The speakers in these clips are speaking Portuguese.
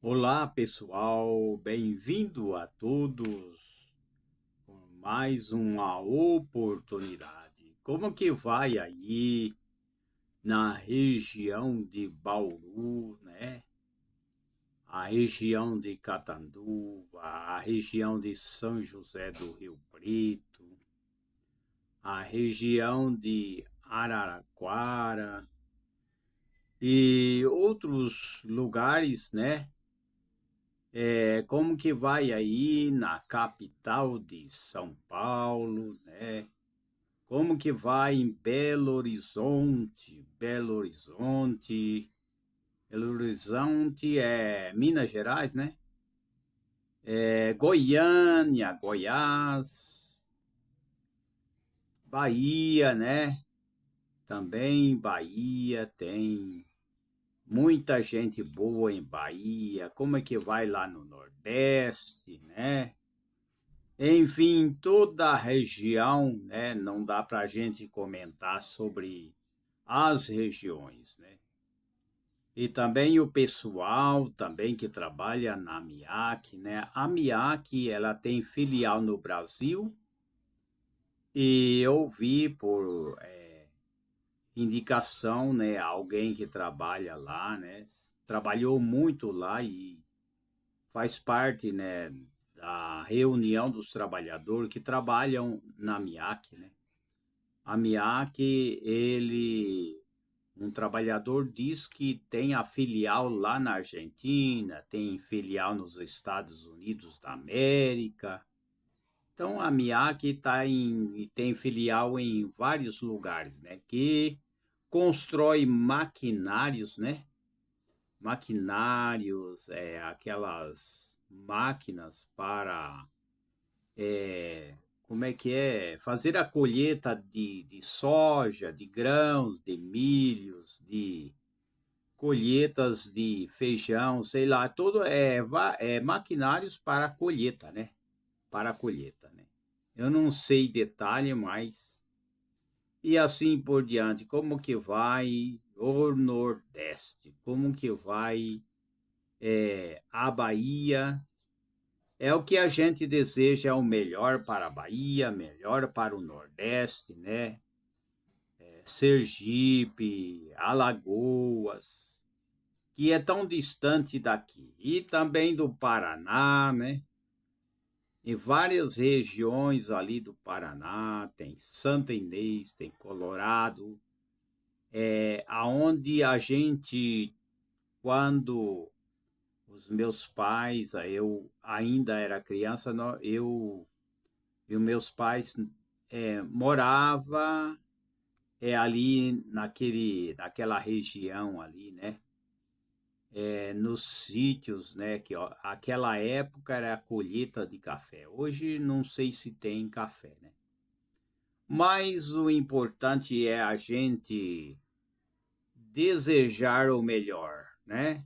Olá, pessoal, bem-vindo a todos por mais uma oportunidade. Como que vai aí na região de Bauru, né? A região de Catanduva, a região de São José do Rio Preto, a região de Araraquara e outros lugares, né? Como que vai aí na capital de São Paulo, né? Como que vai em Belo Horizonte? Belo Horizonte é Minas Gerais, né? Goiânia, Goiás, Bahia, né? Também Bahia tem muita gente boa em Bahia. Como é que vai lá no Nordeste, né? Enfim, toda a região, né, não dá para a gente comentar sobre as regiões, né? E também o pessoal também que trabalha na MIAC, né? A MIAC, ela tem filial no Brasil e eu vi por indicação, né, alguém que trabalha lá, né? Trabalhou muito lá e faz parte, né, da reunião dos trabalhadores que trabalham na MIAC, né? A Miyake, um trabalhador diz que tem a filial lá na Argentina, tem filial nos Estados Unidos da América. Então a Miyake tem filial em vários lugares, né? Que constrói maquinários, né? Maquinários, aquelas máquinas para como é que é? Fazer a colheita de soja, de grãos, de milhos, de colheitas de feijão, sei lá, tudo é maquinários para a colheita, né? Para a colheita, né? Eu não sei detalhe, mas e assim por diante, como que vai o Nordeste, como que vai a Bahia. É o que a gente deseja, é o melhor para a Bahia, melhor para o Nordeste, né? Sergipe, Alagoas, que é tão distante daqui, e também do Paraná, né? Em várias regiões ali do Paraná, tem Santa Inês, tem Colorado, aonde a gente, quando os meus pais, eu ainda era criança, eu e os meus pais morava ali naquela região ali, né? Nos sítios, né? Que ó, aquela época era a colheita de café. Hoje não sei se tem café, né? Mas o importante é a gente desejar o melhor, né?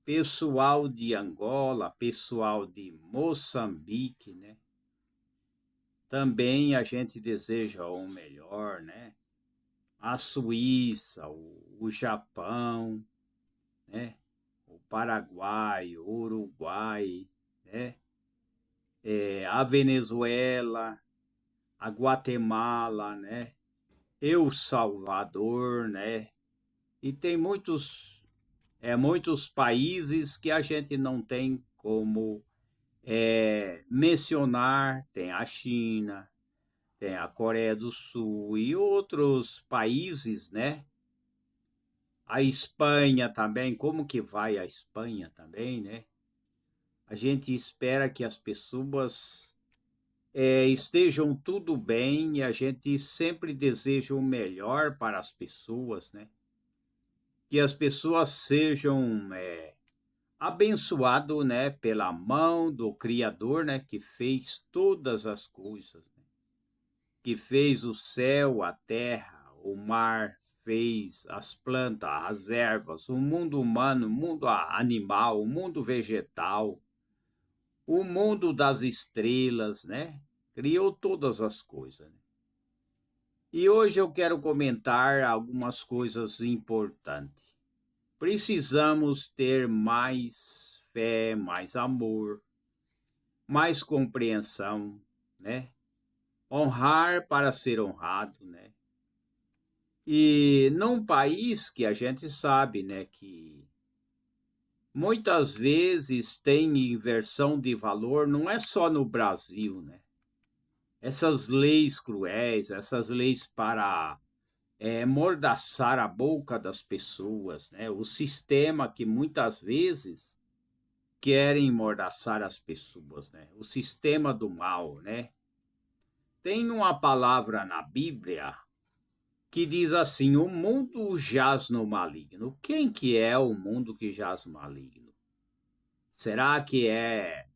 Pessoal de Angola, pessoal de Moçambique, né? Também a gente deseja o melhor, né? A Suíça, o Japão, né? O Paraguai, o Uruguai, né? A Venezuela, a Guatemala, né? El Salvador, né? E tem muitos países que a gente não tem como mencionar. Tem a China, tem a Coreia do Sul e outros países, né? A Espanha também, como que vai a Espanha também, né? A gente espera que as pessoas estejam tudo bem e a gente sempre deseja o melhor para as pessoas, né? Que as pessoas sejam abençoadas, né, pela mão do Criador, né, que fez todas as coisas, né? Que fez o céu, a terra, o mar, fez as plantas, as ervas, o mundo humano, o mundo animal, o mundo vegetal, o mundo das estrelas, né? Criou todas as coisas, né? E hoje eu quero comentar algumas coisas importantes. Precisamos ter mais fé, mais amor, mais compreensão, né? Honrar para ser honrado, né? E num país que a gente sabe, né, que muitas vezes tem inversão de valor, não é só no Brasil, né? Essas leis cruéis, essas leis para mordaçar a boca das pessoas, né? O sistema que muitas vezes querem mordaçar as pessoas, né? O sistema do mal, né? Tem uma palavra na Bíblia que diz assim: o mundo jaz no maligno. Quem que é o mundo que jaz no maligno? Será que é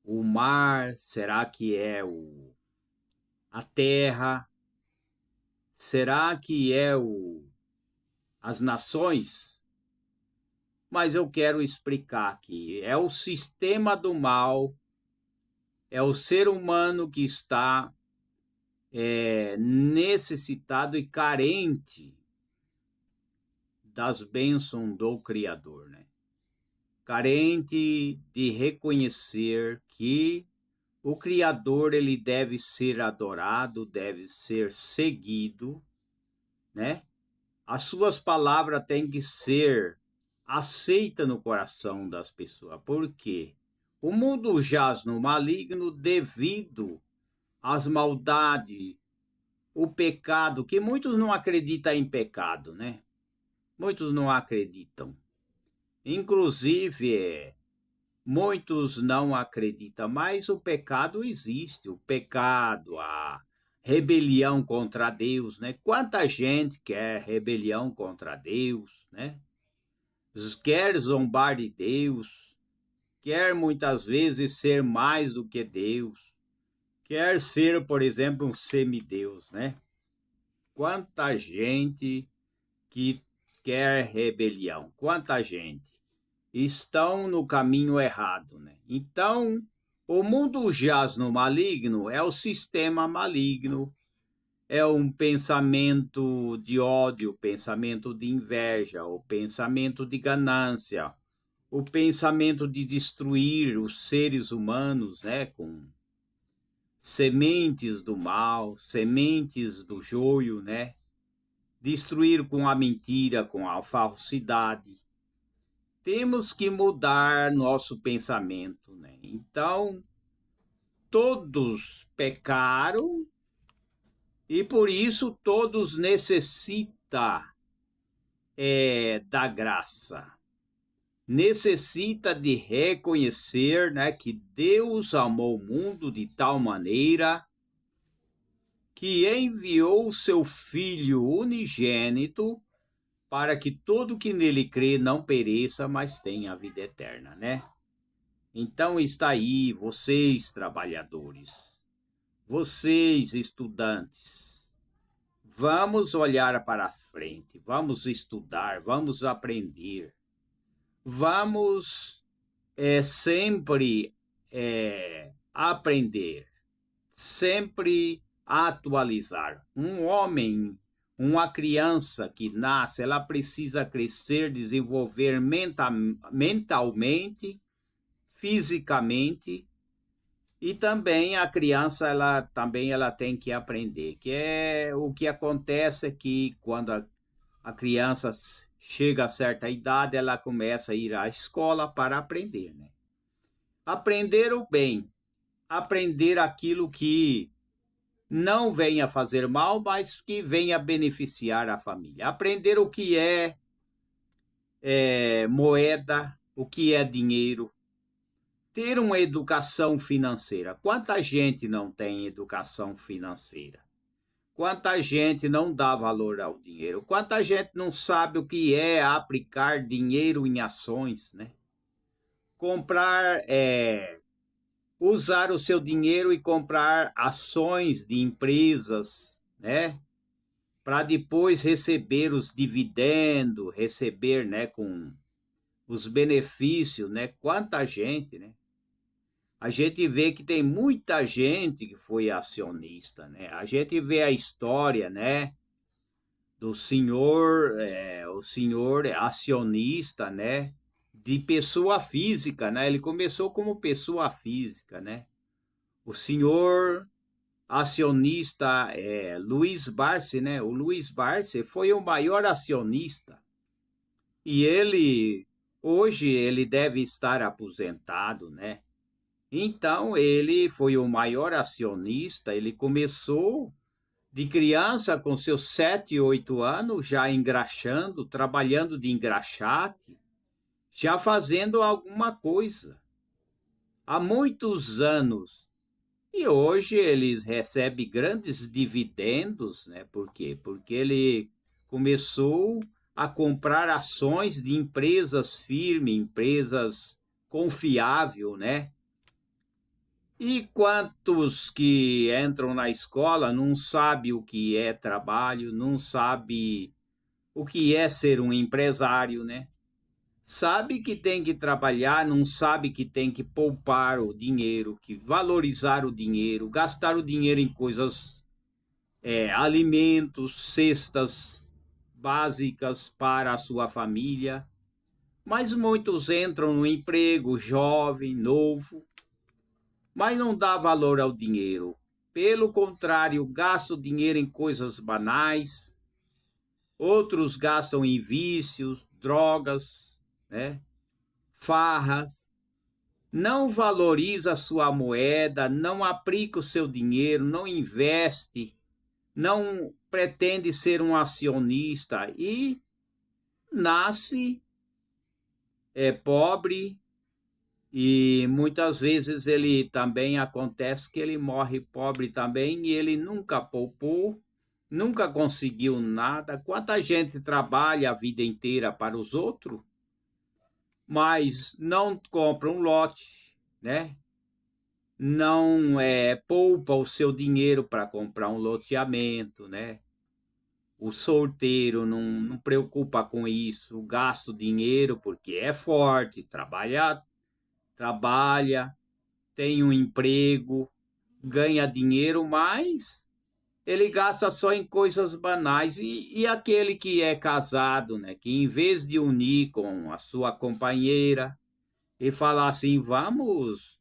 o mar? Será que é a terra? Será que é as nações? Mas eu quero explicar aqui. É o sistema do mal, é o ser humano que está necessitado e carente das bênçãos do Criador, né? Carente de reconhecer que o Criador ele deve ser adorado, deve ser seguido, né? As suas palavras têm que ser aceitas no coração das pessoas. Por quê? O mundo jaz no maligno devido às maldades, o pecado, que muitos não acreditam em pecado, né? Muitos não acreditam. Inclusive, muitos não acreditam, mas o pecado existe, o pecado, a rebelião contra Deus, né? Quanta gente quer rebelião contra Deus, né? Quer zombar de Deus, quer muitas vezes ser mais do que Deus, quer ser, por exemplo, um semideus, né? Quanta gente que quer rebelião, quanta gente estão no caminho errado, né? Então, o mundo jaz no maligno é o sistema maligno, é um pensamento de ódio, pensamento de inveja, o pensamento de ganância, o pensamento de destruir os seres humanos, né, com sementes do mal, sementes do joio, né? Destruir com a mentira, com a falsidade. Temos que mudar nosso pensamento, né? Então, todos pecaram e por isso todos necessitam da graça. Necessita de reconhecer, né, que Deus amou o mundo de tal maneira que enviou o seu Filho unigênito para que todo que nele crê não pereça, mas tenha a vida eterna, né? Então está aí, vocês trabalhadores, vocês estudantes, vamos olhar para frente, vamos estudar, vamos aprender, vamos sempre aprender, sempre atualizar. Um homem, uma criança que nasce, ela precisa crescer, desenvolver mentalmente, fisicamente, e também a criança ela tem que aprender, que é o que acontece é que quando a criança chega a certa idade, ela começa a ir à escola para aprender, né? Aprender o bem, aprender aquilo que não venha fazer mal, mas que venha beneficiar a família. Aprender o que é moeda, o que é dinheiro, ter uma educação financeira. Quanta gente não tem educação financeira? Quanta gente não dá valor ao dinheiro? Quanta gente não sabe o que é aplicar dinheiro em ações, né? Comprar, usar o seu dinheiro e comprar ações de empresas, né? Para depois receber os dividendos, receber, né, com os benefícios, né? Quanta gente, né? A gente vê que tem muita gente que foi acionista, né? A gente vê a história, né, do senhor, o senhor acionista, né, de pessoa física, né? Ele começou como pessoa física, né? O senhor acionista Luiz Barsi, né? O Luiz Barsi foi o maior acionista e ele hoje ele deve estar aposentado, né? Então ele foi o maior acionista. Ele começou de criança com seus 7, 8 anos, já engraxando, trabalhando de engraxate, já fazendo alguma coisa há muitos anos. E hoje eles recebem grandes dividendos, né? Por quê? Porque ele começou a comprar ações de empresas firmes, empresas confiáveis, né? E quantos que entram na escola não sabe o que é trabalho, não sabe o que é ser um empresário, né? Sabe que tem que trabalhar, não sabe que tem que poupar o dinheiro, que valorizar o dinheiro, gastar o dinheiro em coisas, alimentos, cestas básicas para a sua família. Mas muitos entram no emprego jovem, novo, mas não dá valor ao dinheiro. Pelo contrário, gasta o dinheiro em coisas banais, outros gastam em vícios, drogas, né? Farras, não valoriza a sua moeda, não aplica o seu dinheiro, não investe, não pretende ser um acionista e nasce pobre. E muitas vezes ele também acontece que ele morre pobre também e ele nunca poupou, nunca conseguiu nada. Quanta gente trabalha a vida inteira para os outros, mas não compra um lote, né? Não poupa o seu dinheiro para comprar um loteamento, né? O solteiro não preocupa com isso, gasta o dinheiro porque é forte, trabalha, tem um emprego, ganha dinheiro, mas ele gasta só em coisas banais. E aquele que é casado, né? Que em vez de unir com a sua companheira e falar assim, vamos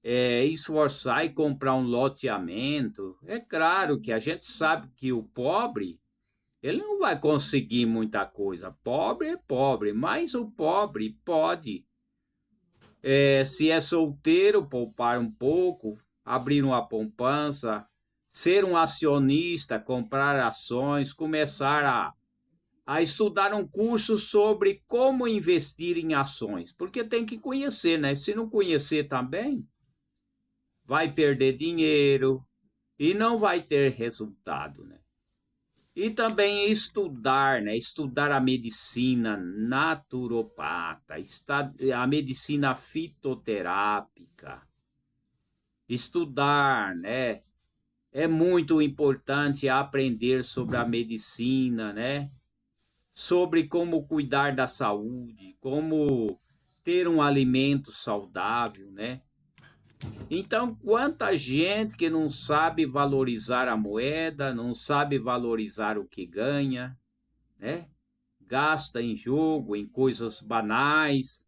esforçar e comprar um loteamento, é claro que a gente sabe que o pobre, ele não vai conseguir muita coisa. Pobre é pobre, mas o pobre pode, se é solteiro, poupar um pouco, abrir uma poupança, ser um acionista, comprar ações, começar a estudar um curso sobre como investir em ações, porque tem que conhecer, né? Se não conhecer também, vai perder dinheiro e não vai ter resultado, né? E também estudar, né? Estudar a medicina naturopata, a medicina fitoterápica, estudar, né? É muito importante aprender sobre a medicina, né? Sobre como cuidar da saúde, como ter um alimento saudável, né? Então, quanta gente que não sabe valorizar a moeda, não sabe valorizar o que ganha, né? Gasta em jogo, em coisas banais,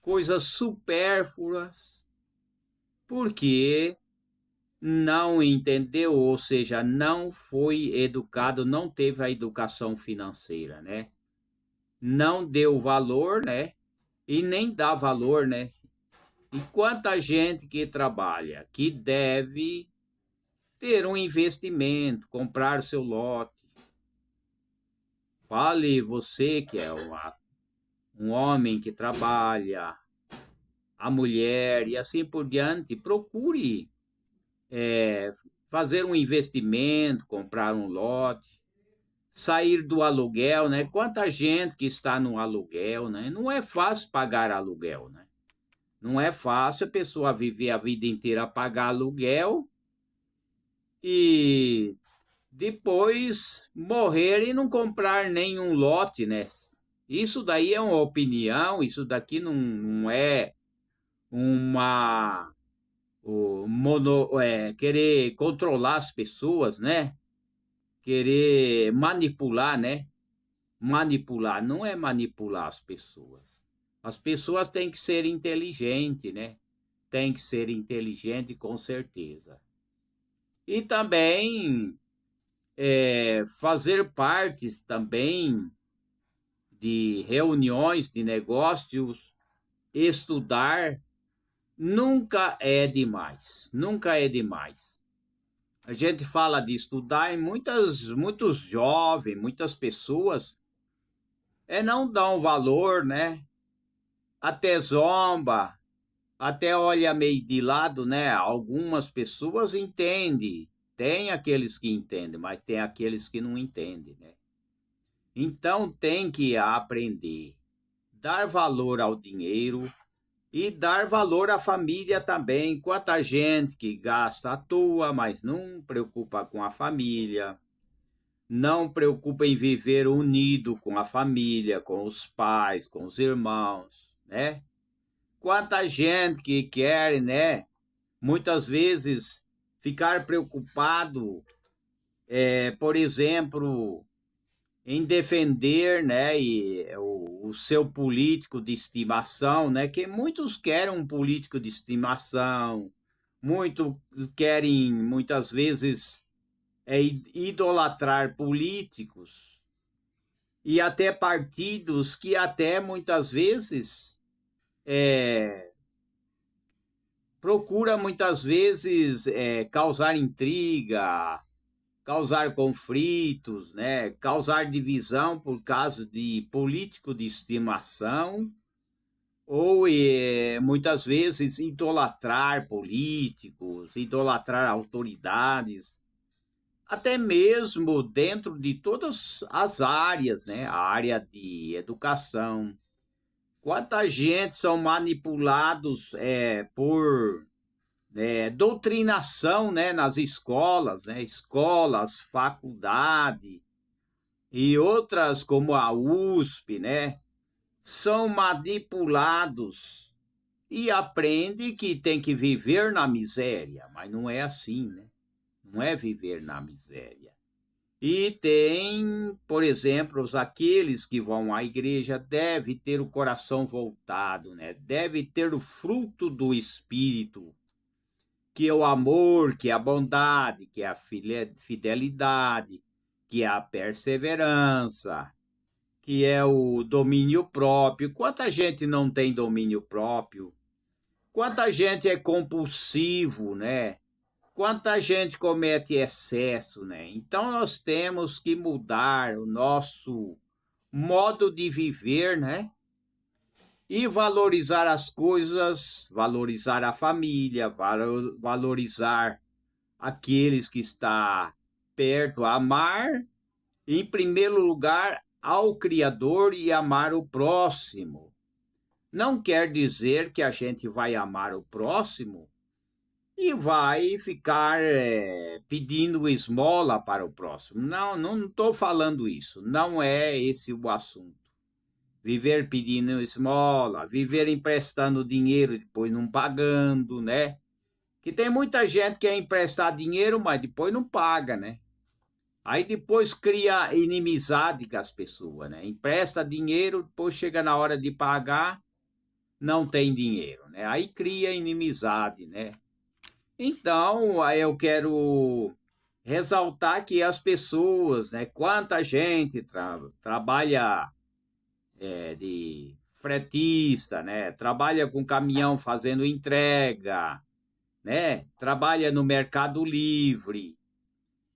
coisas supérfluas, porque não entendeu, ou seja, não foi educado, não teve a educação financeira, né? Não deu valor, né? E nem dá valor, né? E quanta gente que trabalha, que deve ter um investimento, comprar seu lote. Fale você que é um homem que trabalha, a mulher e assim por diante, procure é, fazer um investimento, comprar um lote, sair do aluguel, né? Quanta gente que está no aluguel, né? Não é fácil pagar aluguel, né? Não é fácil a pessoa viver a vida inteira a pagar aluguel e depois morrer e não comprar nenhum lote, né? Isso daí é uma opinião, isso daqui não é uma querer controlar as pessoas, né? Querer manipular, né? Manipular não é manipular as pessoas. As pessoas têm que ser inteligentes, né? Tem que ser inteligente com certeza. E também fazer partes também de reuniões de negócios, estudar, nunca é demais, nunca é demais. A gente fala de estudar e muitos jovens, muitas pessoas não dão valor, né? Até zomba, até olha meio de lado, né? Algumas pessoas entendem, tem aqueles que entendem, mas tem aqueles que não entendem, né? Então tem que aprender, dar valor ao dinheiro e dar valor à família também. Quanta gente que gasta à toa, mas não preocupa com a família, não preocupa em viver unido com a família, com os pais, com os irmãos, né? Quanta gente que quer, né? Muitas vezes ficar preocupado, por exemplo, em defender, né, o seu político de estimação, né, que muitos querem um político de estimação, muitos querem, muitas vezes, idolatrar políticos e até partidos que até muitas vezes procura muitas vezes causar intriga, causar conflitos, né? Causar divisão por causa de político de estimação ou muitas vezes idolatrar políticos, idolatrar autoridades, até mesmo dentro de todas as áreas, né? A área de educação. Quanta gente são manipulados por doutrinação, né, nas escolas, né, escolas, faculdade e outras como a USP, né, são manipulados e aprende que tem que viver na miséria, mas não é assim, né? Não é viver na miséria. E tem, por exemplo, aqueles que vão à igreja deve ter o coração voltado, né? Deve ter o fruto do Espírito, que é o amor, que é a bondade, que é a fidelidade, que é a perseverança, que é o domínio próprio. Quanta gente não tem domínio próprio? Quanta gente é compulsivo, né? Quanta gente comete excesso, né? Então nós temos que mudar o nosso modo de viver, né? E valorizar as coisas, valorizar a família, valorizar aqueles que está perto, amar, em primeiro lugar, ao Criador e amar o próximo. Não quer dizer que a gente vai amar o próximo e vai ficar pedindo esmola para o próximo. Não, não estou falando isso. Não é esse o assunto. Viver pedindo esmola, viver emprestando dinheiro e depois não pagando, né? Que tem muita gente que quer emprestar dinheiro, mas depois não paga, né? Aí depois cria inimizade com as pessoas, né? Empresta dinheiro, depois chega na hora de pagar, não tem dinheiro, né? Aí cria inimizade, né? Então, aí eu quero ressaltar que as pessoas, né? Quanta gente trabalha de fretista, né? Trabalha com caminhão fazendo entrega, né? Trabalha no Mercado Livre.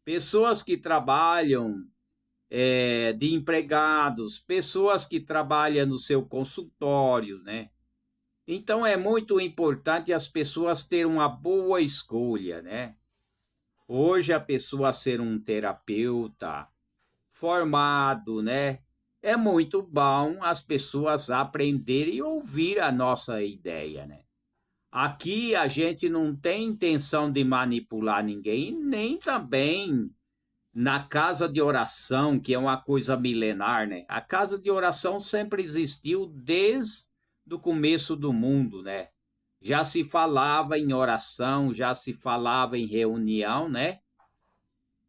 Pessoas que trabalham de empregados, pessoas que trabalham no seu consultório, né? Então é muito importante as pessoas terem uma boa escolha, né? Hoje a pessoa ser um terapeuta formado, né? É muito bom as pessoas aprenderem e ouvir a nossa ideia, né? Aqui a gente não tem intenção de manipular ninguém, nem também na casa de oração, que é uma coisa milenar, né? A casa de oração sempre existiu desde o começo do mundo, né? Já se falava em oração, já se falava em reunião, né?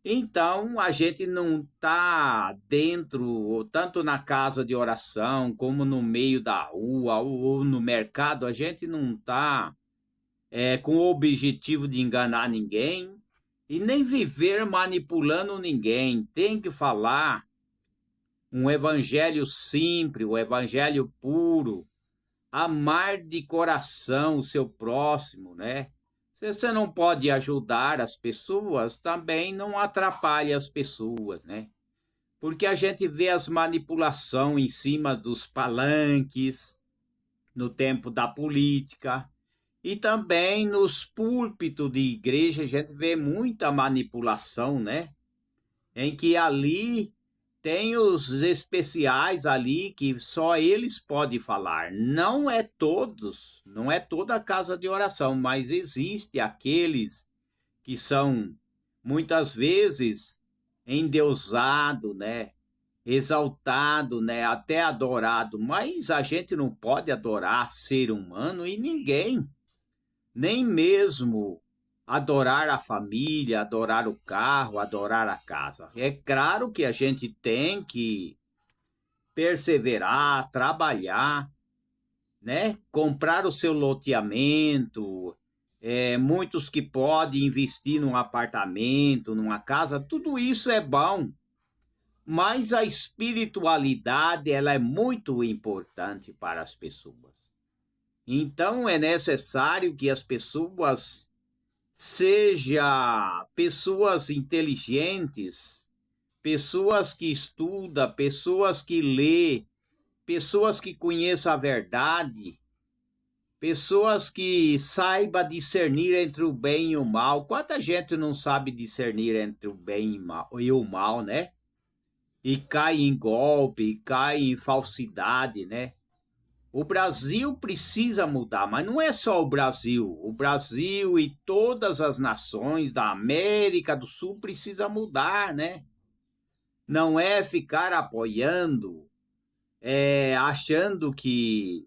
Então, a gente não está dentro, tanto na casa de oração, como no meio da rua ou no mercado, a gente não está com o objetivo de enganar ninguém e nem viver manipulando ninguém. Tem que falar um evangelho simples, um evangelho puro, amar de coração o seu próximo, né? Se você não pode ajudar as pessoas, também não atrapalhe as pessoas, né? Porque a gente vê as manipulações em cima dos palanques, no tempo da política, e também nos púlpitos de igreja a gente vê muita manipulação, né? Em que ali tem os especiais ali que só eles podem falar. Não é todos, não é toda a casa de oração, mas existe aqueles que são muitas vezes endeusado, né? Exaltado, né? Até adorado, mas a gente não pode adorar ser humano e ninguém, nem mesmo adorar a família, adorar o carro, adorar a casa. É claro que a gente tem que perseverar, trabalhar, né? Comprar o seu loteamento, muitos que podem investir num apartamento, numa casa, tudo isso é bom, mas a espiritualidade ela é muito importante para as pessoas. Então é necessário que as pessoas sejam pessoas inteligentes, pessoas que estudam, pessoas que lê, pessoas que conheçam a verdade, pessoas que saibam discernir entre o bem e o mal. Quanta gente não sabe discernir entre o bem e o mal, né? E cai em golpe, cai em falsidade, né? O Brasil precisa mudar, mas não é só o Brasil. O Brasil e todas as nações da América do Sul precisa mudar, né? Não é ficar apoiando, achando que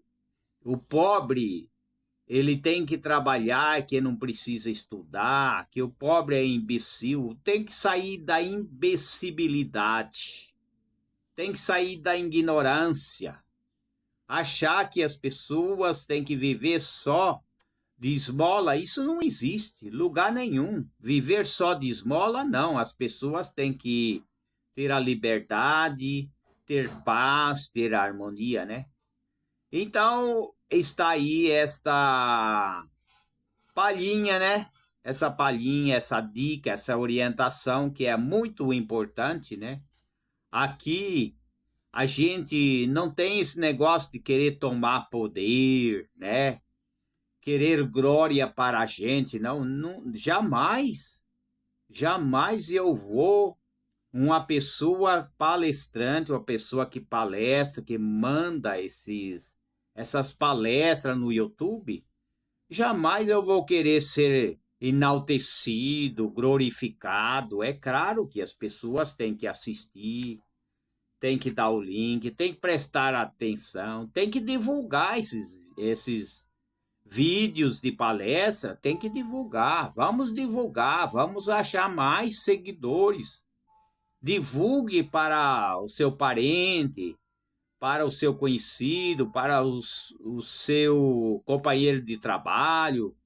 o pobre ele tem que trabalhar, que não precisa estudar, que o pobre é imbecil. Tem que sair da imbecilidade, tem que sair da ignorância. Achar que as pessoas têm que viver só de esmola, isso não existe, lugar nenhum. Viver só de esmola, não. As pessoas têm que ter a liberdade, ter paz, ter harmonia, né? Então, está aí esta palhinha, né? Essa palhinha, essa dica, essa orientação que é muito importante, né? Aqui a gente não tem esse negócio de querer tomar poder, né? Querer glória para a gente, não, não, jamais, jamais eu vou uma pessoa palestrante, uma pessoa que palestra, que manda essas palestras no YouTube, jamais eu vou querer ser enaltecido, glorificado. É claro que as pessoas têm que assistir, tem que dar o link, tem que prestar atenção, tem que divulgar esses vídeos de palestra, tem que divulgar, vamos achar mais seguidores. Divulgue para o seu parente, para o seu conhecido, para o seu companheiro de trabalho,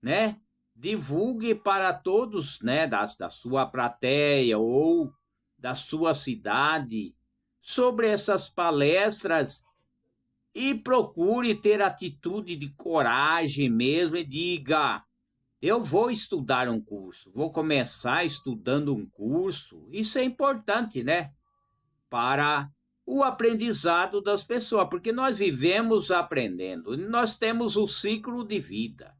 né? Divulgue para todos, né, da sua plateia ou da sua cidade sobre essas palestras e procure ter atitude de coragem mesmo e diga: eu vou estudar um curso, vou começar estudando um curso. Isso é importante, né? Para o aprendizado das pessoas, porque nós vivemos aprendendo, nós temos o ciclo de vida.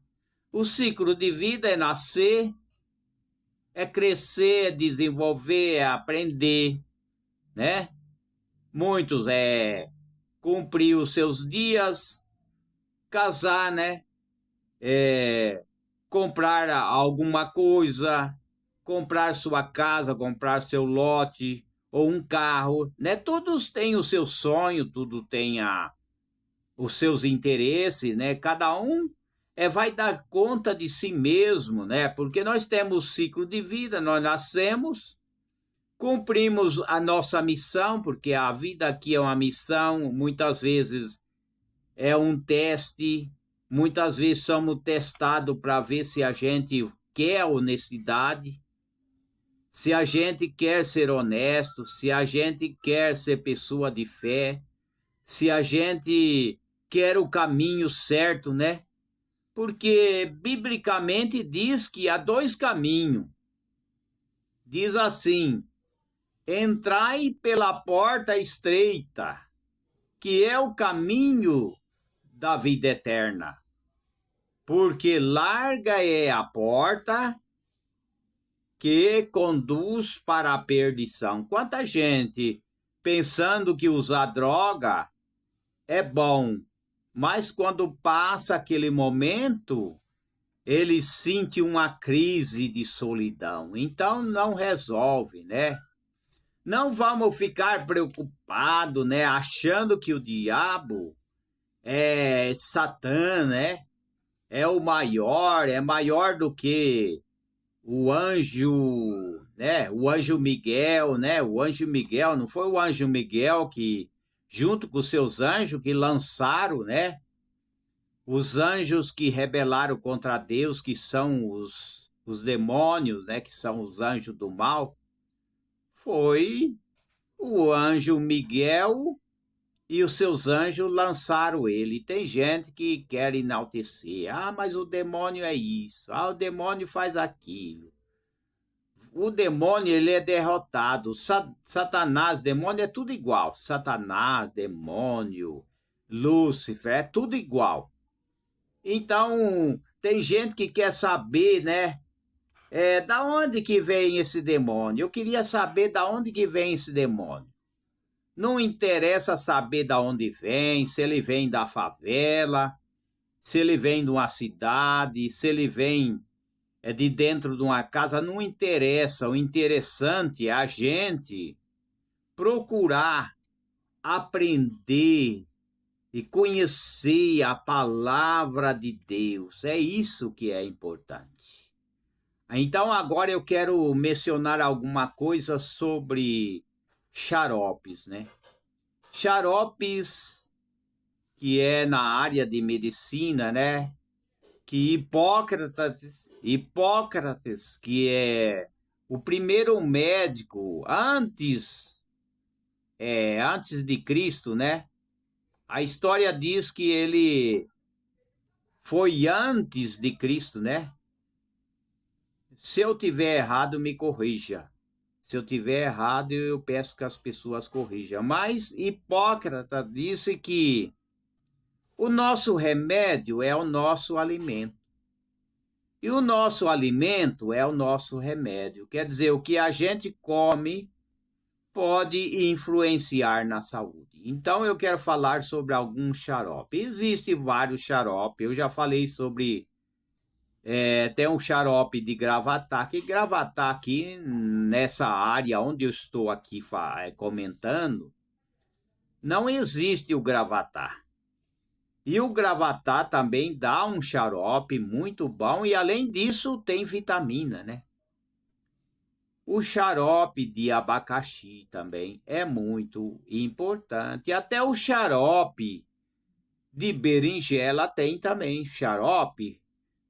O ciclo de vida é nascer, é crescer, é desenvolver, é aprender, né? Muitos cumprir os seus dias, casar, né? Comprar alguma coisa, comprar sua casa, comprar seu lote ou um carro, né? Todos têm o seu sonho, tudo tem os seus interesses, né? Cada um vai dar conta de si mesmo, né? Porque nós temos ciclo de vida, nós nascemos, cumprimos a nossa missão, porque a vida aqui é uma missão, muitas vezes é um teste, muitas vezes somos testados para ver se a gente quer honestidade, se a gente quer ser honesto, se a gente quer ser pessoa de fé, se a gente quer o caminho certo, né? Porque biblicamente diz que há dois caminhos. Diz assim: entrai pela porta estreita, que é o caminho da vida eterna. Porque larga é a porta que conduz para a perdição. Quanta gente pensando que usar droga é bom, mas quando passa aquele momento, ele sente uma crise de solidão. Então não resolve, né? Não vamos ficar preocupados, né? Achando que o diabo é Satã, né? É o maior, é maior do que o anjo, né? O anjo Miguel, né? O anjo Miguel, não foi o anjo Miguel que, junto com os seus anjos, que lançaram, né? Os anjos que rebelaram contra Deus, que são os demônios, né? Que são os anjos do mal, foi o anjo Miguel e os seus anjos lançaram ele. E tem gente que quer enaltecer. Ah, mas o demônio é isso. Ah, o demônio faz aquilo. O demônio, ele é derrotado. Satanás, demônio é tudo igual. Satanás, demônio, Lúcifer, é tudo igual. Então, tem gente que quer saber, né? Da onde que vem esse demônio? Eu queria saber da onde que vem esse demônio. Não interessa saber da onde vem, se ele vem da favela, se ele vem de uma cidade, se ele vem de dentro de uma casa, não interessa. O interessante é a gente procurar aprender e conhecer a palavra de Deus. É isso que é importante. Então, agora eu quero mencionar alguma coisa sobre xaropes, né? Xaropes, que é na área de medicina, né? Que Hipócrates, que é o primeiro médico antes de Cristo, né? A história diz que ele foi antes de Cristo, né? Se eu tiver errado, me corrija. Se eu tiver errado, eu peço que as pessoas corrijam. Mas Hipócrates disse que o nosso remédio é o nosso alimento. E o nosso alimento é o nosso remédio. Quer dizer, o que a gente come pode influenciar na saúde. Então, eu quero falar sobre alguns xaropes. Existem vários xaropes. Eu já falei sobre... tem um xarope de Gravatá, que Gravatá aqui, nessa área onde eu estou aqui comentando, não existe o Gravatá. E o Gravatá também dá um xarope muito bom e, além disso, tem vitamina, né? O xarope de abacaxi também é muito importante. Até o xarope de berinjela tem também. Xarope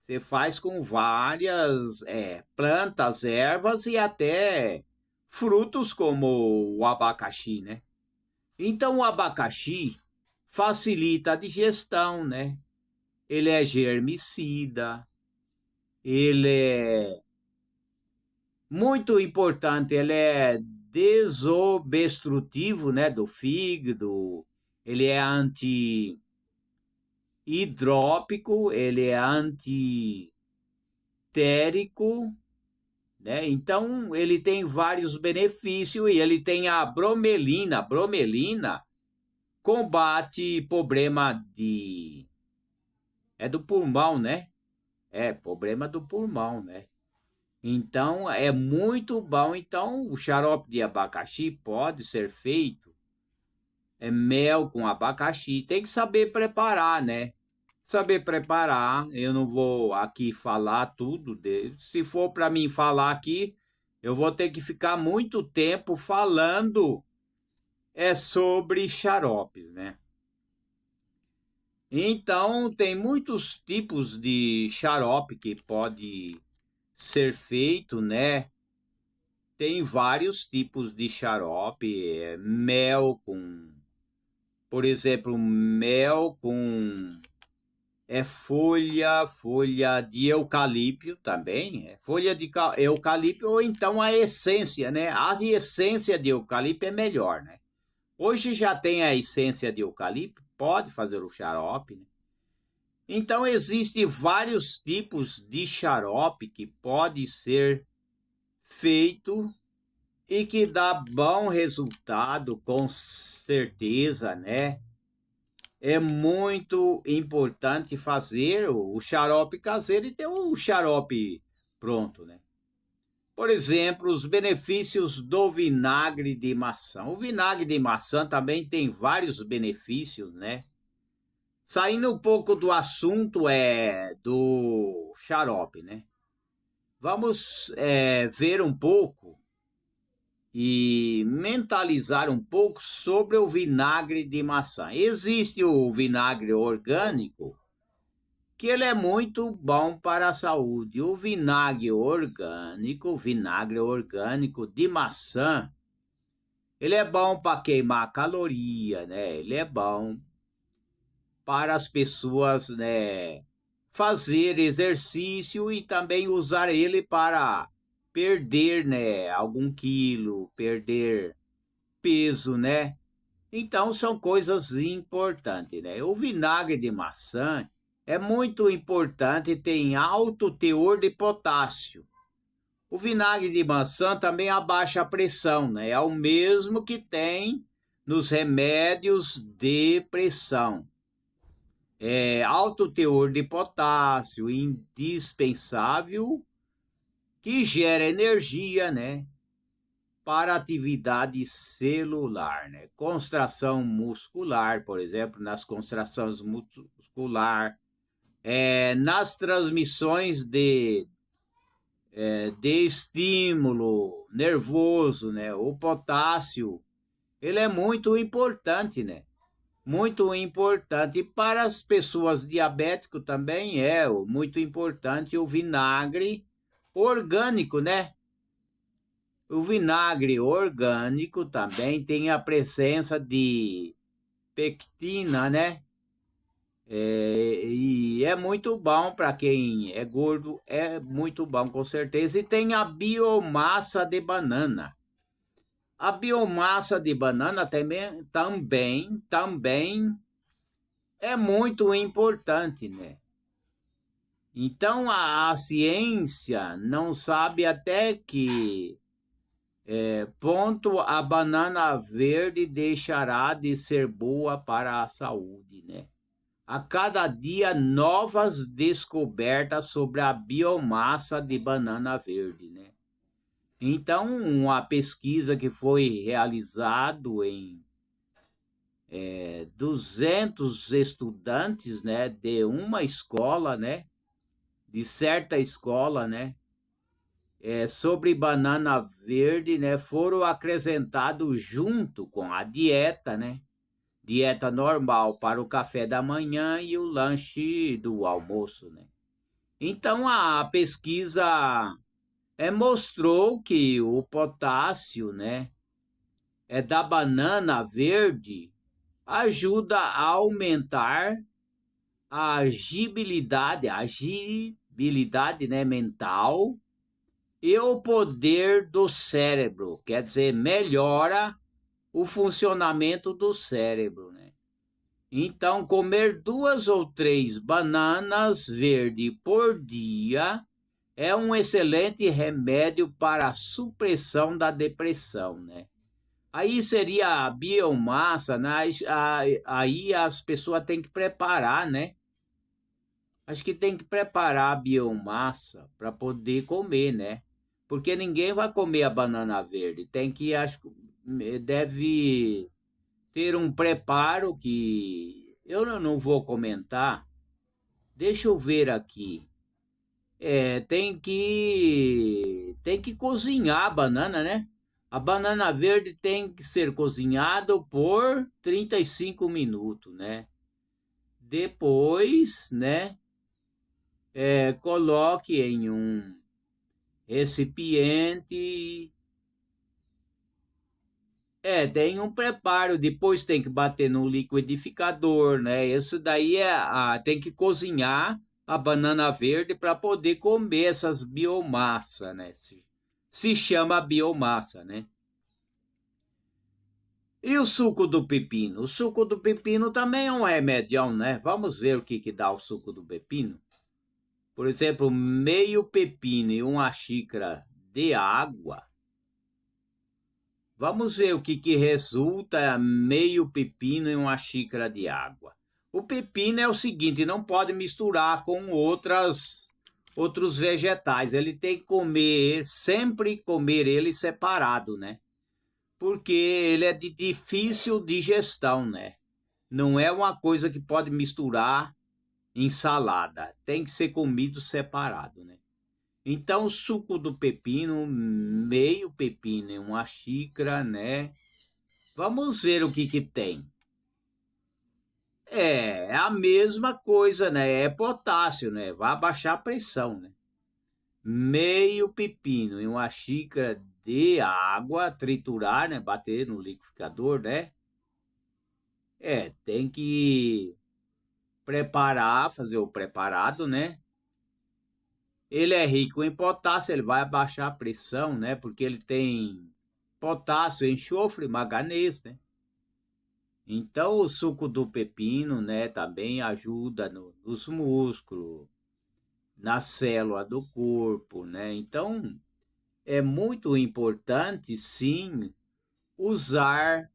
você faz com várias plantas, ervas e até frutos como o abacaxi, né? Então o abacaxi facilita a digestão, né? Ele é germicida, ele é muito importante, ele é desobstrutivo, né, do fígado, ele é antihidrópico, ele é antitérico, né? Então ele tem vários benefícios e ele tem a bromelina. A bromelina combate problema do pulmão, né? Problema do pulmão, né? Então, é muito bom. Então, o xarope de abacaxi pode ser feito mel com abacaxi. Tem que saber preparar, né? saber preparar. Eu não vou aqui falar tudo dele. Se for para mim falar aqui, eu vou ter que ficar muito tempo falando sobre xaropes, né? Então, tem muitos tipos de xarope que pode ser feito, né? Tem vários tipos de xarope, mel com, por exemplo, mel com folha de eucalipto também, folha de eucalipto ou então a essência, né? A essência de eucalipto é melhor, né? Hoje já tem a essência de eucalipto, pode fazer o xarope, né? Então existem vários tipos de xarope que pode ser feito e que dá bom resultado com certeza, né? É muito importante fazer o xarope caseiro e ter o xarope pronto, né? Por exemplo, os benefícios do vinagre de maçã. O vinagre de maçã também tem vários benefícios, né? Saindo um pouco do assunto do xarope, né? Vamos ver um pouco e mentalizar um pouco sobre o vinagre de maçã. Existe o vinagre orgânico, que ele é muito bom para a saúde. O vinagre orgânico de maçã, ele é bom para queimar caloria, né? Ele é bom para as pessoas, né, fazer exercício e também usar ele para perder, né, algum quilo, perder peso, né? Então são coisas importantes, né? O vinagre de maçã é muito importante, tem alto teor de potássio. O vinagre de maçã também abaixa a pressão, né? É o mesmo que tem nos remédios de pressão. É alto teor de potássio, indispensável, que gera energia, né? Para atividade celular, né? Contração muscular, por exemplo, nas contrações muscular, nas transmissões de estímulo nervoso, né? O potássio, ele é muito importante, né? Muito importante. E para as pessoas diabéticas também muito importante o vinagre orgânico, né? O vinagre orgânico também tem a presença de pectina, né? E é muito bom para quem é gordo, é muito bom com certeza. E tem a biomassa de banana. A biomassa de banana também é muito importante, né? Então a ciência não sabe até que ponto a banana verde deixará de ser boa para a saúde, né? A cada dia novas descobertas sobre a biomassa de banana verde, né? Então, uma pesquisa que foi realizada em 200 estudantes, né, de uma escola, né, de certa escola, né, sobre banana verde, né, foram acrescentados junto com a dieta, né, dieta normal para o café da manhã e o lanche do almoço, né. Então a pesquisa mostrou que o potássio, né, da banana verde ajuda a aumentar a agilidade, né, mental e o poder do cérebro, quer dizer, melhora o funcionamento do cérebro, né? Então, comer 2 ou 3 bananas verdes por dia é um excelente remédio para a supressão da depressão, né? Aí seria a biomassa, né? Aí as pessoas têm que preparar, né? Acho que tem que preparar a biomassa para poder comer, né? Porque ninguém vai comer a banana verde. Tem que, acho, deve ter um preparo que eu não vou comentar, deixa eu ver aqui. Tem que cozinhar a banana, né? A banana verde tem que ser cozinhada por 35 minutos, né? Depois, né? Coloque em um recipiente. Tem um preparo, depois tem que bater no liquidificador, né? Esse daí tem que cozinhar a banana verde para poder comer essas biomassa, né? Se chama biomassa, né? E o suco do pepino? O suco do pepino também é um remedião, né? Vamos ver o que dá o suco do pepino. Por exemplo, meio pepino e uma xícara de água. Vamos ver o que resulta meio pepino em uma xícara de água. O pepino é o seguinte, não pode misturar com outros vegetais. Ele tem que sempre comer ele separado, né? Porque ele é de difícil digestão, né? Não é uma coisa que pode misturar em salada. Tem que ser comido separado, né? Então, o suco do pepino, meio pepino em uma xícara, né? Vamos ver o que tem. É a mesma coisa, né? É potássio, né? Vai abaixar a pressão, né? Meio pepino em uma xícara de água, triturar, né? Bater no liquidificador, né? Tem que preparar, fazer o preparado, né? Ele é rico em potássio, ele vai abaixar a pressão, né? Porque ele tem potássio, enxofre, manganês, né? Então, o suco do pepino, né, também ajuda nos músculos, na célula do corpo, né? Então, é muito importante, sim, usar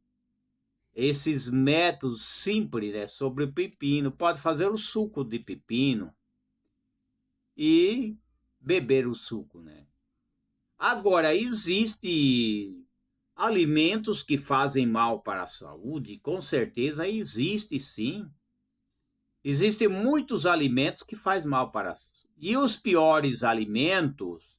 esses métodos simples, né, sobre o pepino. Pode fazer o suco de pepino e beber o suco, né? Agora, existe alimentos que fazem mal para a saúde? Com certeza existe, sim. Existem muitos alimentos que fazem mal para a saúde. E os piores alimentos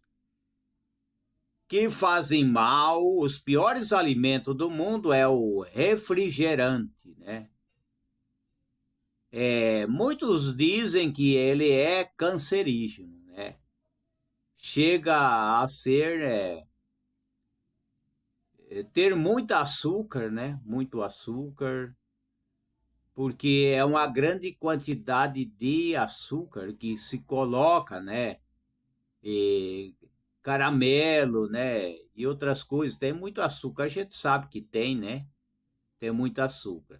que fazem mal, os piores alimentos do mundo é o refrigerante, né? Muitos dizem que ele é cancerígeno, né? Chega a ser ter muito açúcar, né? Muito açúcar, porque é uma grande quantidade de açúcar que se coloca, né? E caramelo, né? E outras coisas. Tem muito açúcar, a gente sabe que tem, né? Tem muito açúcar.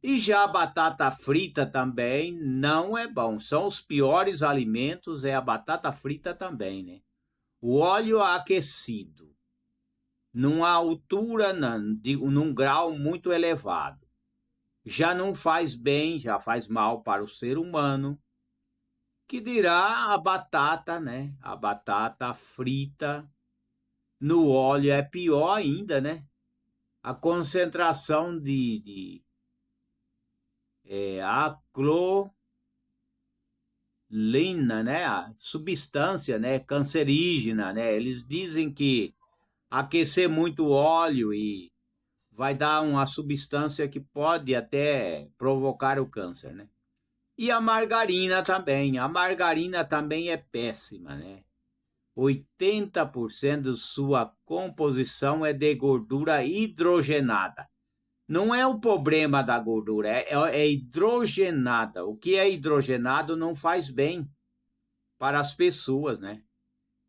E já a batata frita também não é bom. São os piores alimentos, é a batata frita também, né? O óleo aquecido, numa altura, num grau muito elevado, já não faz bem, já faz mal para o ser humano. Que dirá a batata, né? A batata frita no óleo é pior ainda, né? A concentração de acrolina, né? A substância, né? Cancerígena, né? Eles dizem que aquecer muito óleo e vai dar uma substância que pode até provocar o câncer, né? E a margarina também. A margarina também é péssima, né? 80% de sua composição é de gordura hidrogenada. Não é o problema da gordura, é hidrogenada. O que é hidrogenado não faz bem para as pessoas, né?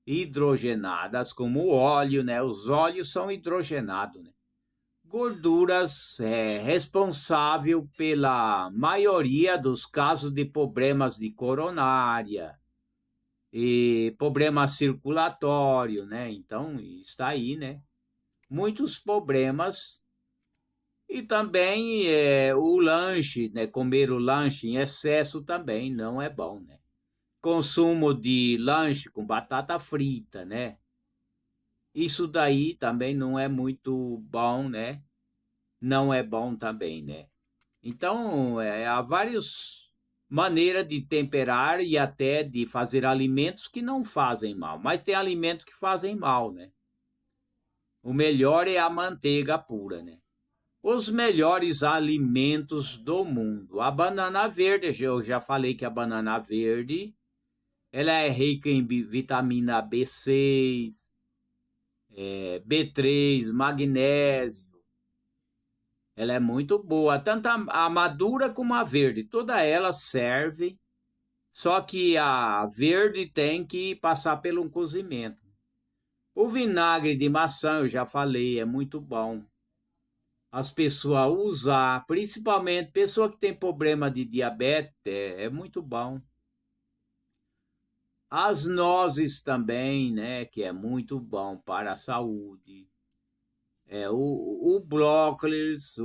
Hidrogenadas, como o óleo, né? Os óleos são hidrogenados, né? Gorduras responsável pela maioria dos casos de problemas de coronária e problema circulatório, né? Então, está aí, né? Muitos problemas. E também o lanche, né? Comer o lanche em excesso também não é bom, né? Consumo de lanche com batata frita, né? Isso daí também não é muito bom, né? Não é bom também, né? Então, há vários. maneira de temperar e até de fazer alimentos que não fazem mal, mas tem alimentos que fazem mal, né? O melhor é a manteiga pura, né? Os melhores alimentos do mundo. A banana verde, eu já falei que a banana verde, ela é rica em vitamina B6, B3, magnésio. Ela é muito boa, tanto a madura como a verde, toda ela serve, só que a verde tem que passar pelo um cozimento. O vinagre de maçã, eu já falei, é muito bom. As pessoas usar, principalmente pessoa que tem problema de diabetes, é muito bom. As nozes também, né, que é muito bom para a saúde. O brócolis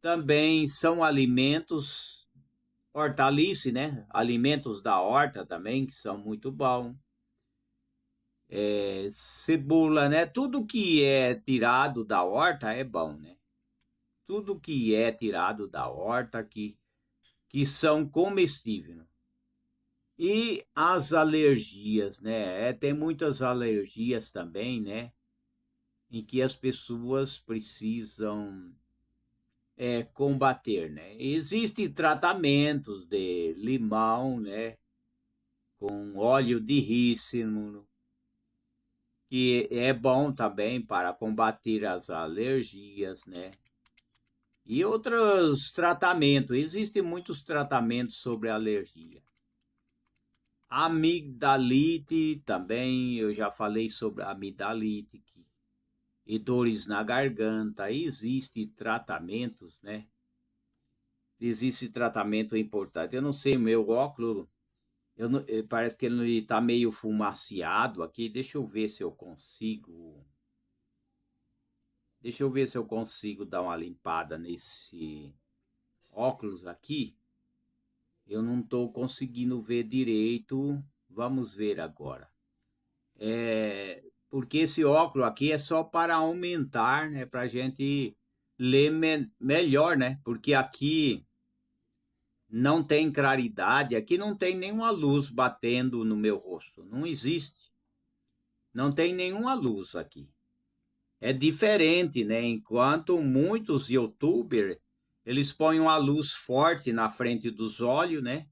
também são alimentos hortaliças, né? Alimentos da horta também, que são muito bons. Cebola, né? Tudo que é tirado da horta é bom, né? Tudo que é tirado da horta que são comestíveis. E as alergias, né? Tem muitas alergias também, né? Em que as pessoas precisam combater, né? Existem tratamentos de limão, né? Com óleo de rícino, que é bom também para combater as alergias, né? E outros tratamentos, existem muitos tratamentos sobre alergia. Amigdalite também, eu já falei sobre amigdalite e dores na garganta. Existem tratamentos, né? Existe tratamento importante. Eu não sei, meu óculos, parece que ele está meio fumaciado aqui. Deixa eu ver se eu consigo. Deixa eu ver se eu consigo dar uma limpada nesse óculos aqui. Eu não estou conseguindo ver direito. Vamos ver agora. Porque esse óculos aqui é só para aumentar, né? Para a gente ler melhor, né? Porque aqui não tem claridade, aqui não tem nenhuma luz batendo no meu rosto. Não existe. Não tem nenhuma luz aqui. É diferente, né? Enquanto muitos youtubers, eles põem uma luz forte na frente dos olhos, né?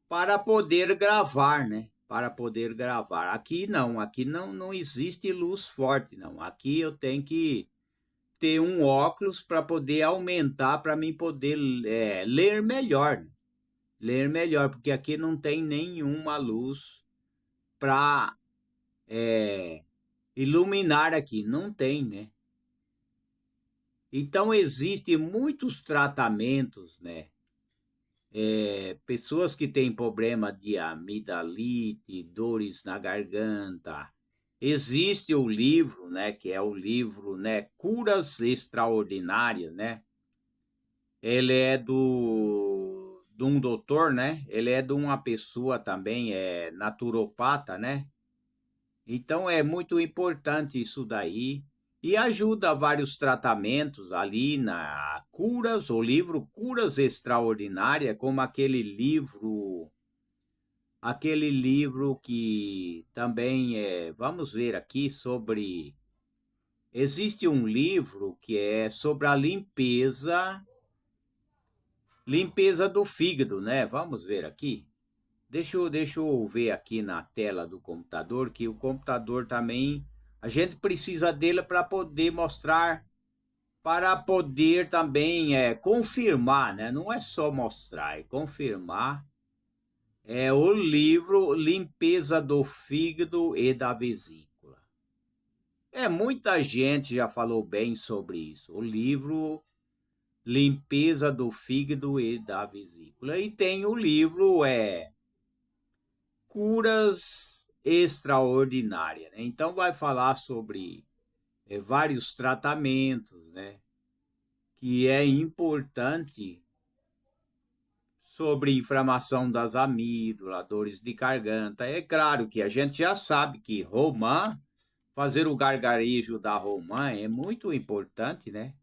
Para poder gravar, né? Para poder gravar. Aqui não existe luz forte, não. Aqui eu tenho que ter um óculos para poder aumentar, para mim poder ler melhor. Ler melhor, porque aqui não tem nenhuma luz para iluminar aqui. Não tem, né? Então, existem muitos tratamentos, né? Pessoas que têm problema de amidalite, dores na garganta. Existe o livro, né, que é o livro, né, Curas Extraordinárias, né? Ele é de um doutor, né? Ele é de uma pessoa também, naturopata, né? Então é muito importante isso daí e ajuda a vários tratamentos ali na curas, o livro Curas Extraordinárias, como aquele livro que também vamos ver aqui sobre, existe um livro que é sobre a limpeza do fígado, né? Vamos ver aqui. Deixa eu ver aqui na tela do computador, que o computador também, a gente precisa dele para poder mostrar, para poder também confirmar, né? Não é só mostrar, é confirmar. É o livro Limpeza do Fígado e da Vesícula. Muita gente já falou bem sobre isso. O livro Limpeza do Fígado e da Vesícula. E tem o livro Curas Extraordinárias, né? Então vai falar sobre vários tratamentos, né? Que é importante sobre inflamação das amígdalas, dores de garganta. É claro que a gente já sabe que romã, fazer o gargarejo da romã é muito importante, né?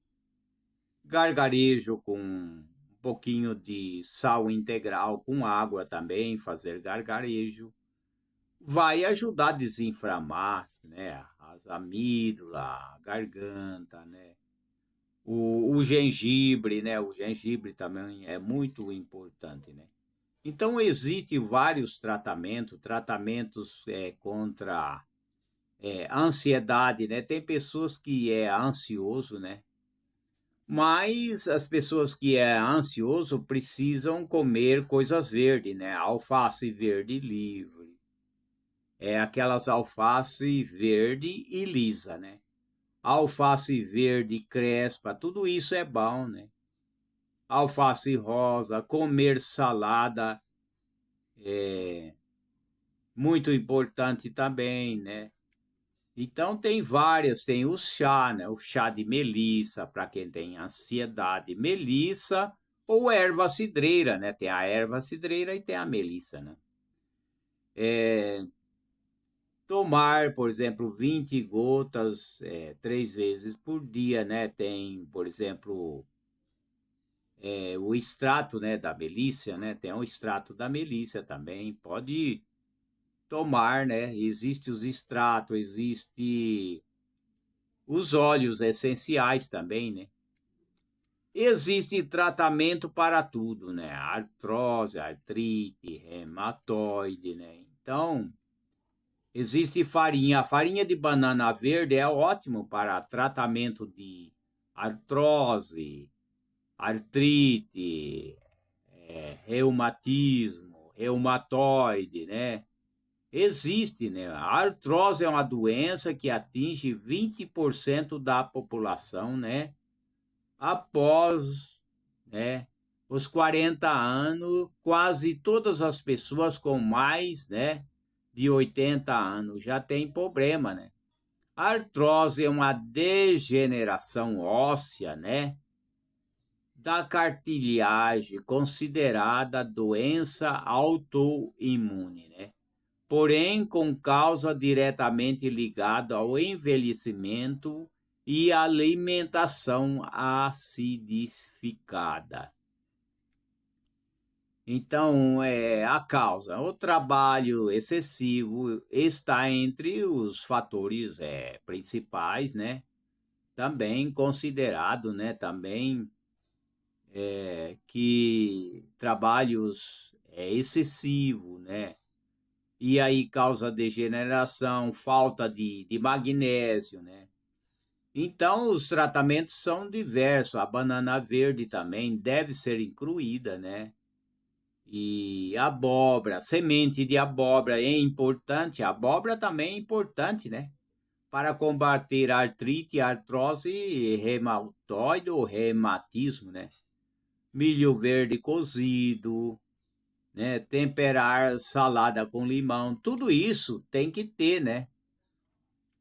Gargarejo com pouquinho de sal integral com água também, fazer gargarejo, vai ajudar a desinflamar, né? As amígdalas, a garganta, né? O gengibre, né? O gengibre também é muito importante, né? Então, existem vários tratamentos contra ansiedade, né? Tem pessoas que é ansioso, né? Mas as pessoas que é ansioso precisam comer coisas verdes, né? Alface verde livre. É aquelas alface verde e lisa, né? Alface verde crespa, tudo isso é bom, né? Alface rosa, comer salada é muito importante também, né? Então tem várias, tem o chá, né? O chá de melissa para quem tem ansiedade, melissa ou erva cidreira, né? Tem a erva cidreira e tem a melissa, né? Tomar, por exemplo, 20 gotas 3 vezes por dia, né? Tem, por exemplo, o extrato, né, da melícia, né? Tem o extrato da melícia também, pode tomar, né? Existe os extratos, existe os óleos essenciais também, né? Existe tratamento para tudo, né? Artrose, artrite, reumatoide, né? Então, existe farinha. A farinha de banana verde é ótimo para tratamento de artrose, artrite, reumatismo, reumatoide, né? Existe, né? A artrose é uma doença que atinge 20% da população, né? Após, né, os 40 anos, quase todas as pessoas com mais, né, de 80 anos já têm problema, né? A artrose é uma degeneração óssea, né, da cartilagem, considerada doença autoimune, né? Porém, com causa diretamente ligada ao envelhecimento e alimentação acidificada. Então, a causa, o trabalho excessivo está entre os fatores principais, né? Também considerado, né? Também que trabalhos excessivo, né? E aí causa degeneração, falta de magnésio, né? Então, os tratamentos são diversos. A banana verde também deve ser incluída, né? E abóbora, semente de abóbora é importante. A abóbora também é importante, né? Para combater artrite, artrose, reumatoide ou reumatismo, né? Milho verde cozido, né? Temperar salada com limão, tudo isso tem que ter, né?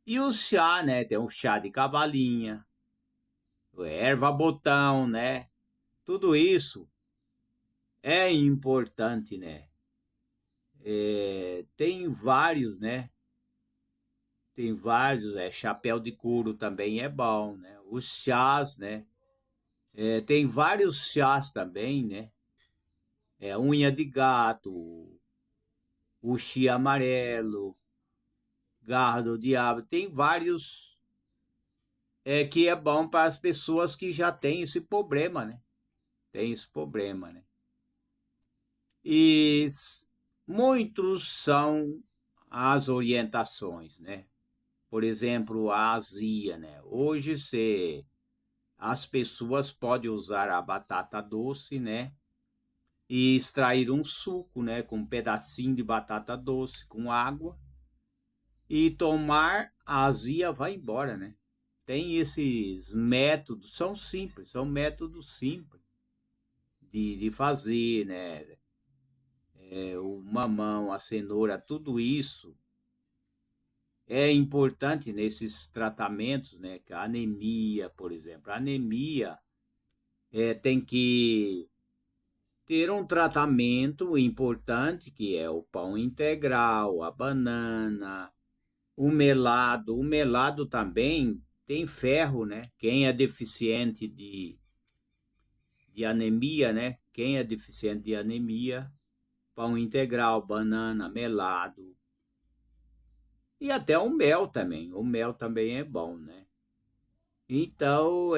E o chá, né? Tem o chá de cavalinha, erva botão, né? Tudo isso é importante, né? Tem vários, né? Tem vários, chapéu de couro também é bom, né? Os chás, né? Tem vários chás também, né? Unha de gato, o chia amarelo, garra do diabo, tem vários que é bom para as pessoas que já têm esse problema, né? Tem esse problema, né? E muitos são as orientações, né? Por exemplo, a azia, né? Hoje as pessoas podem usar a batata doce, né? E extrair um suco, né? Com um pedacinho de batata doce com água e tomar, a azia vai embora, né? Tem esses métodos, são métodos simples de fazer, né? O mamão, a cenoura, tudo isso é importante nesses tratamentos, né? Que a anemia, por exemplo. A anemia tem que ter um tratamento importante, que é o pão integral, a banana, o melado. O melado também tem ferro, né? Quem é deficiente de anemia, né? Quem é deficiente de anemia, pão integral, banana, melado. E até o mel também. O mel também é bom, né? Então,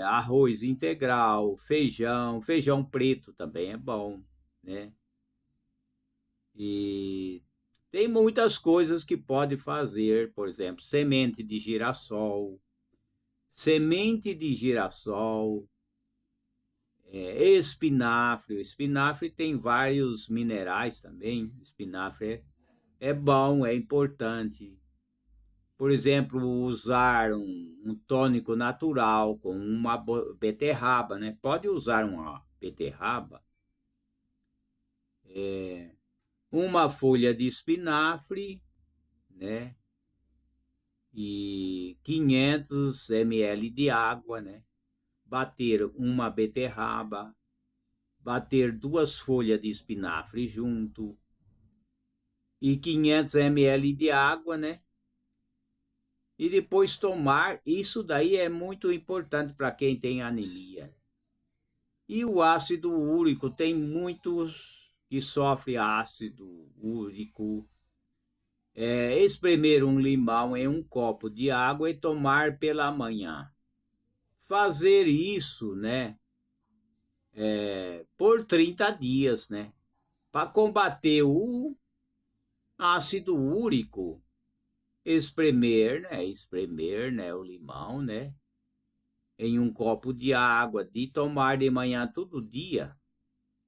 arroz integral, feijão preto também é bom, né? E tem muitas coisas que pode fazer, por exemplo, semente de girassol, espinafre. O espinafre tem vários minerais também. Espinafre é bom, é importante. Por exemplo, usar um tônico natural com uma beterraba, né? Pode usar uma beterraba, uma folha de espinafre, né? E 500 ml de água, né? Bater uma beterraba, bater 2 folhas de espinafre junto e 500 ml de água, né? E depois tomar. Isso daí é muito importante para quem tem anemia. E o ácido úrico, tem muitos que sofrem ácido úrico. Espremer um limão em um copo de água e tomar pela manhã. Fazer isso, né? Por 30 dias, né? Para combater o ácido úrico, espremer, né, o limão, né, em um copo de água, de tomar de manhã todo dia.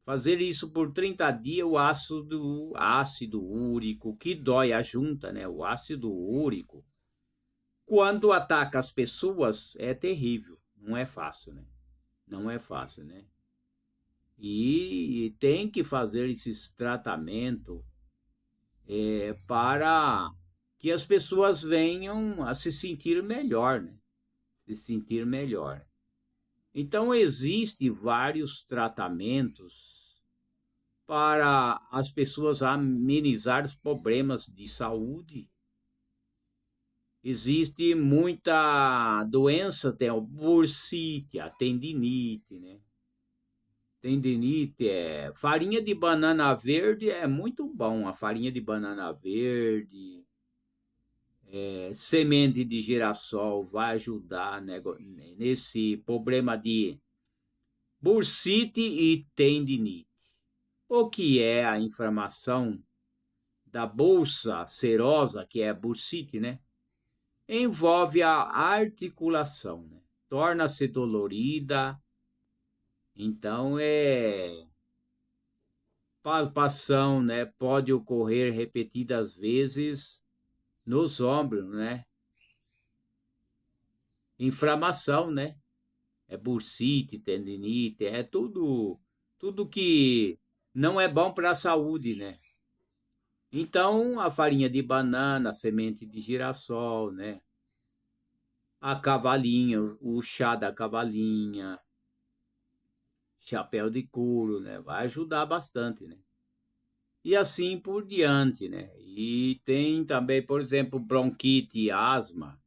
Fazer isso por 30 dias, o ácido úrico, que dói a junta, né, o ácido úrico, quando ataca as pessoas, é terrível. Não é fácil, né? Não é fácil, né? E tem que fazer esses tratamentos para que as pessoas venham a se sentir melhor, né? Se sentir melhor. Então, existem vários tratamentos para as pessoas amenizar os problemas de saúde. Existe muita doença, tem o bursite, a tendinite, né? Tendinite farinha de banana verde é muito bom, a farinha de banana verde, semente de girassol vai ajudar, né, nesse problema de bursite e tendinite. O que é a inflamação da bolsa serosa, que é a bursite, né? Envolve a articulação, né? Torna-se dolorida. Então, palpação, né? Pode ocorrer repetidas vezes nos ombros, né? Inflamação, né? Bursite, tendinite, tudo que não é bom para a saúde, né? Então, a farinha de banana, a semente de girassol, né? A cavalinha, o chá da cavalinha, chapéu de couro, né? Vai ajudar bastante, né? E assim por diante, né? E tem também, por exemplo, bronquite e asma,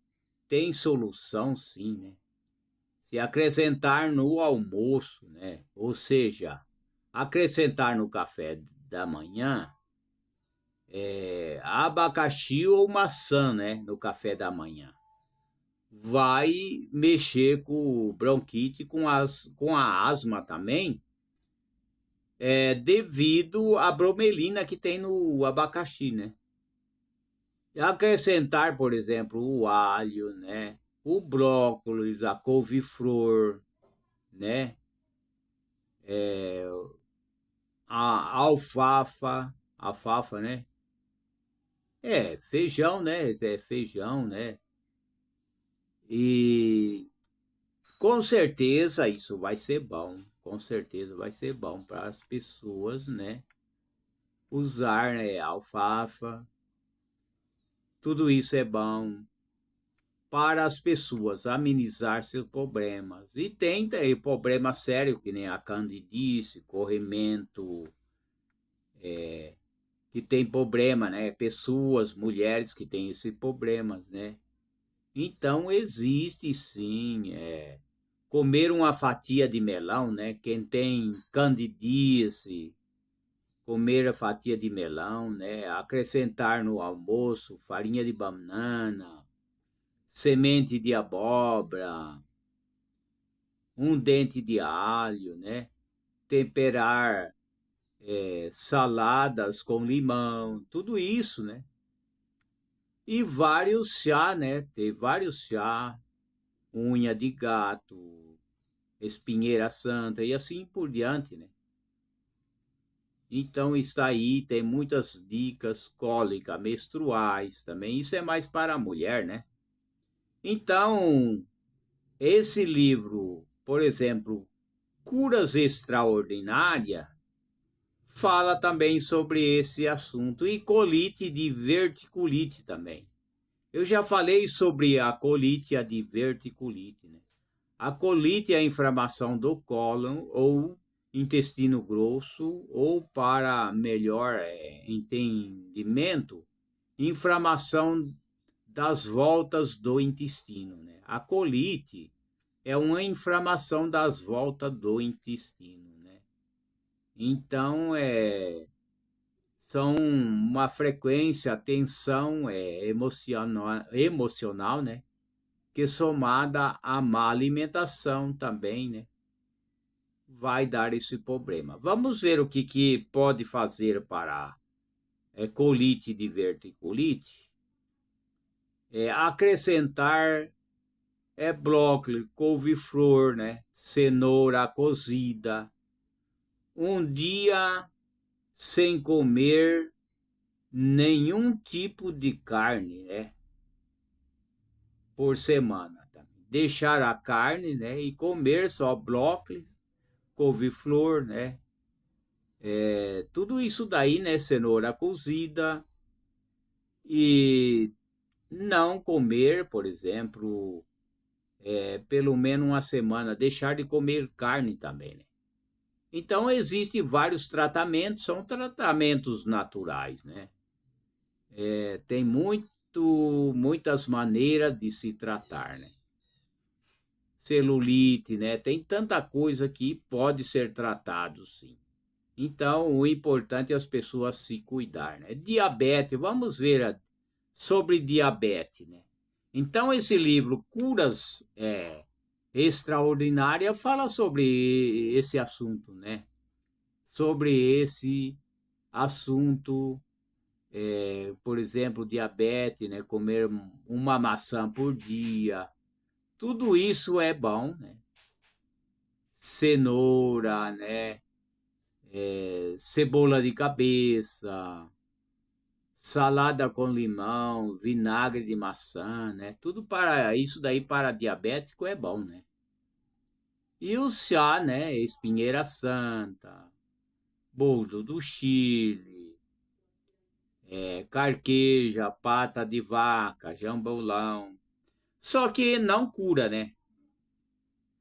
tem solução sim, né? Se acrescentar no almoço, né? Ou seja, acrescentar no café da manhã, abacaxi ou maçã, né? No café da manhã. Vai mexer com o bronquite, com a asma também, devido à bromelina que tem no abacaxi, né? Acrescentar, por exemplo, o alho, né? O brócolis, a couve-flor, né? A alfafa, né? Feijão, né? Feijão, né? E com certeza isso vai ser bom, com certeza vai ser bom para as pessoas, né? Usar, né, alfafa, tudo isso é bom para as pessoas amenizar seus problemas. E tem problema sério, que nem a candidíase, corrimento, que tem problema, né? Pessoas, mulheres que têm esses problemas, né? Então existe sim, comer uma fatia de melão, né? Quem tem candidíase, comer a fatia de melão, né? Acrescentar no almoço farinha de banana, semente de abóbora, um dente de alho, né? Temperar saladas com limão, tudo isso, né? E vários chá, né? Tem vários chá, unha de gato, espinheira santa e assim por diante, né? Então está aí, tem muitas dicas, cólica, menstruais também. Isso é mais para a mulher, né? Então, esse livro, por exemplo, Curas Extraordinárias, fala também sobre esse assunto. E colite de verticulite também. Eu já falei sobre a colite e a diverticulite, né? A colite é a inflamação do cólon ou intestino grosso, ou para melhor entendimento, inflamação das voltas do intestino, né? A colite é uma inflamação das voltas do intestino, né? Então, são uma frequência, tensão emocional, né? Que somada à má alimentação também, né? Vai dar esse problema. Vamos ver o que pode fazer para colite e diverticulite. Acrescentar brócolis, couve-flor, né? Cenoura cozida. Um dia sem comer nenhum tipo de carne, né? Por semana. Tá? Deixar a carne, né? E comer só brócolis, couve-flor, né? Tudo isso daí, né? Cenoura cozida e não comer, por exemplo, pelo menos uma semana, deixar de comer carne também, né? Então, existem vários tratamentos, são tratamentos naturais, né? Tem muitas maneiras de se tratar, né? Celulite, né? Tem tanta coisa que pode ser tratado, sim. Então, o importante é as pessoas se cuidar, né? Diabetes, vamos ver sobre diabetes, né? Então, esse livro, Curas Extraordinárias, fala sobre esse assunto, né? Sobre esse assunto, por exemplo, diabetes, né? Comer uma maçã por dia, tudo isso é bom, né? Cenoura, né? Cebola de cabeça, salada com limão, vinagre de maçã, né? Tudo para isso daí para diabético é bom, né? E o chá, né? Espinheira santa, boldo do Chile, carqueja, pata de vaca, jambolão. Só que não cura, né?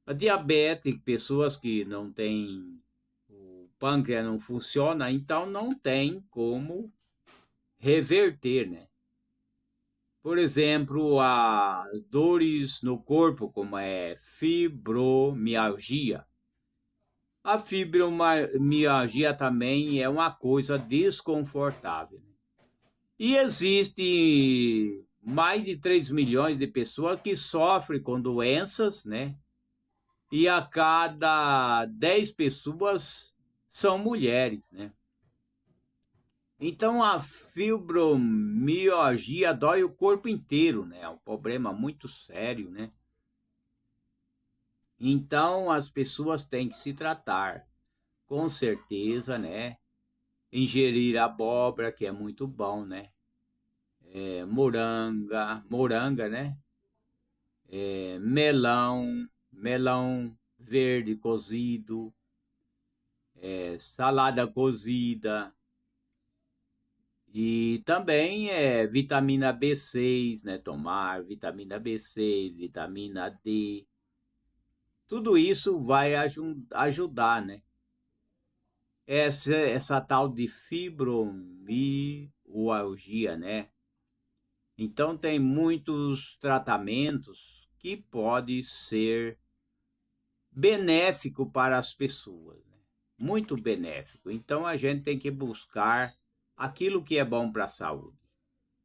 A diabetes, pessoas que não têm, o pâncreas não funciona, então não tem como reverter, né? Por exemplo, as dores no corpo, como fibromialgia. A fibromialgia também é uma coisa desconfortável. E existe mais de 3 milhões de pessoas que sofrem com doenças, né? E a cada 10 pessoas são mulheres, né? Então a fibromialgia dói o corpo inteiro, né? É um problema muito sério, né? Então as pessoas têm que se tratar, com certeza, né? Ingerir abóbora, que é muito bom, né? Moranga, né? Melão verde cozido, salada cozida, e também vitamina B6, né? Tomar vitamina B6, vitamina D. Tudo isso vai ajudar, né? Essa tal de fibromialgia, né? Então tem muitos tratamentos que podem ser benéfico para as pessoas, né? Muito benéfico. Então a gente tem que buscar aquilo que é bom para a saúde.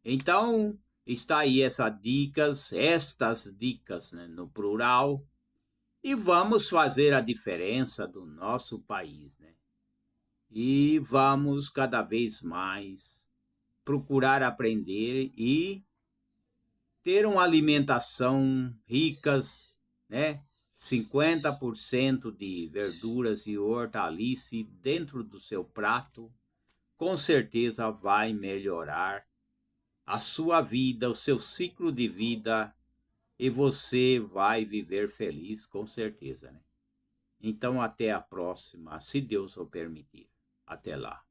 Então está aí estas dicas, né, no plural, e vamos fazer a diferença do nosso país, né? E vamos cada vez mais procurar aprender e ter uma alimentação ricas, né? 50% de verduras e hortaliças dentro do seu prato, com certeza vai melhorar a sua vida, o seu ciclo de vida, e você vai viver feliz, com certeza, né? Então, até a próxima, se Deus o permitir. Até lá.